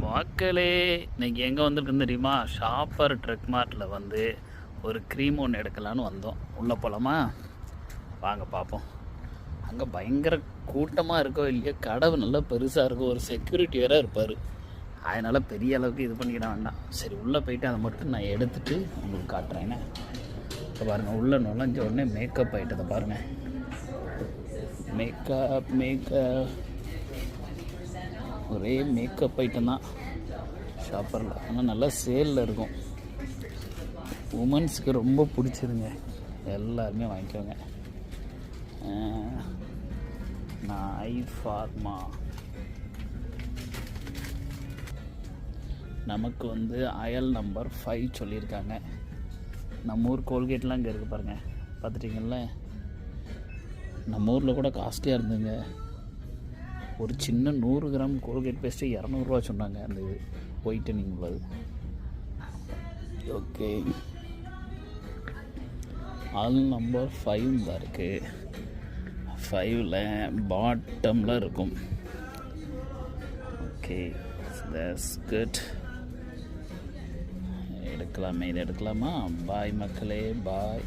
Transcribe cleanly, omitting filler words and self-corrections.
மக்களே இன்னைக்கு எங்கே வந்திருக்குன்னு தெரியுமா? ஷாப்பர் ட்ரக் மார்ட்டில் வந்து ஒரு க்ரீம் ஒன்று எடுக்கலான்னு வந்தோம். உள்ளே போகலாமா? வாங்க பார்ப்போம். அங்கே பயங்கர கூட்டமாக இருக்கோ இல்லையோ, கடவு நல்லா பெருசாக இருக்கும், ஒரு செக்யூரிட்டி வேறு இருப்பார். அதனால் பெரிய அளவுக்கு இது பண்ணிக்கிட வேண்டாம். சரி உள்ளே போயிட்டு அதை மட்டும் நான் எடுத்துகிட்டு உங்களுக்கு காட்டுறேன். இப்போ பாருங்கள், உள்ளே நுழைஞ்ச உடனே மேக்கப் ஐட்டத்தை பாருங்கள். மேக்கப் ஒரே மேக்கப் ஐட்டம் தான் ஷாப்பரில். ஆனால் நல்லா சேலில் இருக்கும். உமன்ஸுக்கு ரொம்ப பிடிச்சதுங்க, எல்லாருமே வாங்கிக்கோங்க. நான் ஃபார்மா நமக்கு வந்து அயல் நம்பர் 5 சொல்லியிருக்காங்க. நம்ம ஊர் கோல்கேட்லாம் இங்கே இருக்குது பாருங்கள், பார்த்துட்டிங்கள? நம்ம ஊரில் கூட காஸ்ட்லியாக இருந்துங்க. ஒரு சின்ன 100 கிராம் கோல்கேட் பேஸ்ட்டு 200 சொன்னாங்க, அந்த இது ஒயிட்டனிங் உள்ளது. ஓகே, ஆல் நம்பர் 5 தான் இருக்குது. 5ல் பாட்டமில் இருக்கும். Okay, that's good. எடுக்கலாமே, இது எடுக்கலாமா? பாய் மக்களே, பாய்.